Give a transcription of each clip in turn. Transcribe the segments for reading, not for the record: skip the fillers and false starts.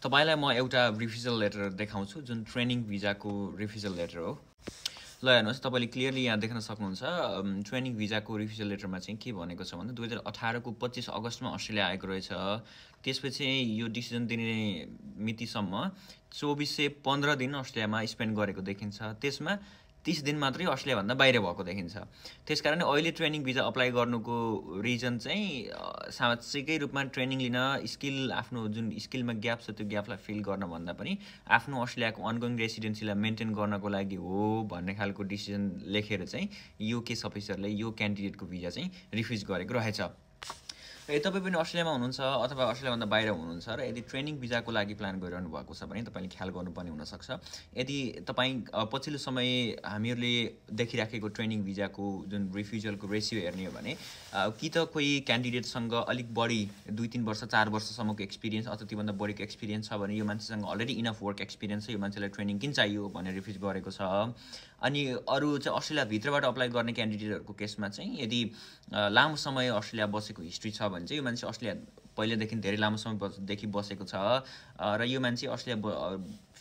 तपाईलाई म एउटा रिफ्युजल लेटर देखाउँछु जुन ट्रेनिङ भिजाको रिफ्युजल लेटर हो। ल हेर्नुहोस्, तपाईँले क्लियरली यहाँ देख्न सक्नुहुन्छ ट्रेनिङ भिजाको रिफ्युजल लेटरमा चाहिँ के भनेको छ भन्दा 2018 को 25 अगस्तमा अस्ट्रेलिया आएको रहेछ। त्यसपछि यो डिसिजन दिने मितिसम्म 2415 दिन अस्ट्रेलियामा स्पेन्ड गरेको देखिन्छ। त्यसमा 30 दिन मात्रै अस्ट्रेलियाभन्दा बाहिर भएको देखिन्छ। त्यसकारण अहिले ट्रेनिङ भिजा अप्लाई गर्नुको रिजन चाहिँ साँच्चैकै रूपमा ट्रेनिङ लिन, स्किल आफ्नो जुन स्किलमा ग्याप छ त्यो ग्यापलाई फिल गर्न भन्दा पनि आफ्नो अस्ट्रेलियाको अनगोइङ रेसिडेन्सीलाई मेन्टेन गर्नको लागि हो भन्ने खालको डिसिजन लेखेर चाहिँ यो केस अफिसरले यो क्यान्डिडेटको भिजा चाहिँ रिफ्युज गरेको रहेछ। यदि तपाईँ पनि अस्ट्रेलियामा हुनुहुन्छ अथवा अस्ट्रेलियाभन्दा बाहिर हुनुहुन्छ र यदि ट्रेनिङ भिजाको लागि प्लान गरिरहनु भएको छ भने तपाईँले ख्याल गर्नुपर्ने हुनसक्छ। यदि तपाईँ पछिल्लो समय हामीहरूले देखिराखेको ट्रेनिङ भिजाको जुन रिफ्युजलको रेसियो हेर्ने हो भने कि त कोही क्यान्डिडेटसँग अलिक बढी 2-3 वर्ष 4 वर्षसम्मको एक्सपिरियन्स अथवा त्योभन्दा बढीको एक्सपिरियन्स छ भने यो मान्छेसँग अलरेडी इनफ वर्क एक्सपिरियन्स छ, यो मान्छेलाई ट्रेनिङ किन चाहियो भनेर रिफ्युज गरेको छ। अनि अरू चाहिँ अस्ट्रेलियाभित्रबाट अप्लाई गर्ने क्यान्डिडेटहरूको केसमा चाहिँ यदि लामो समय अस्ट्रेलिया बसेको हिस्ट्री छ भने चाहिँ यो मान्छे अस्ट्रेलिया पहिलेदेखि धेरै लामो समयदेखि बसेको छ र यो मान्छे अस्ट्रेलिया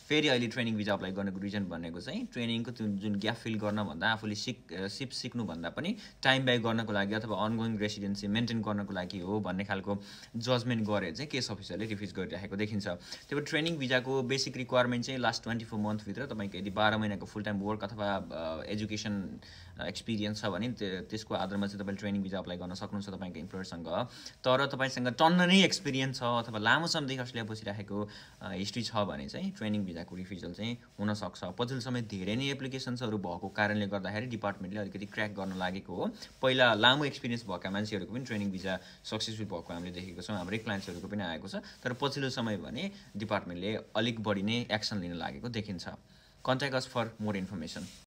फेरि अहिले ट्रेनिङ भिजा अप्लाई गर्नको रिजन भनेको चाहिँ ट्रेनिङको जुन ग्याप फिल गर्न भन्दा आफूले सिक्नुभन्दा पनि टाइम बाई गर्नको लागि अथवा अनगोइङ रेसिडेन्सी मेन्टेन गर्नको लागि हो भन्ने खालको जजमेन्ट गरेर चाहिँ केस अफिसरले रिफ्युज गरिराखेको देखिन्छ। त्यही भएर ट्रेनिङ भिजाको बेसिक रिक्वायरमेन्ट चाहिँ लास्ट 24 मन्थभित्र तपाईँको यदि 12 महिनाको फुल टाइम वर्क अथवा एजुकेसन एक्सपिरियन्स छ भने त्यसको आधारमा चाहिँ तपाईँले ट्रेनिङ भिजा अप्लाई गर्न सक्नुहुन्छ तपाईँको इम्प्लोयरसँग। तर तपाईँसँग टन्न नै एक्सपिरियन्स छ अथवा लामो समयदेखि अस्ट्रेलिया बसिराखेको हिस्ट्री छ भने चाहिँ ट्रेनिङ भिजाको रिफ्युजल चाहिँ हुनसक्छ। पछिल्लो समय धेरै नै एप्लिकेसन्सहरू भएको कारणले गर्दाखेरि डिपार्टमेन्टले अलिकति क्र्याक गर्न लागेको हो। पहिला लामो एक्सपिरियन्स भएका मान्छेहरूको पनि ट्रेनिङ भिजा सक्सेसफुल भएको हामीले देखेको छौँ, हाम्रै क्लाइन्ट्सहरूको पनि आएको छ। तर पछिल्लो समय भने डिपार्टमेन्टले अलिक बढी नै एक्सन लिन लागेको देखिन्छ। Contact us for more information.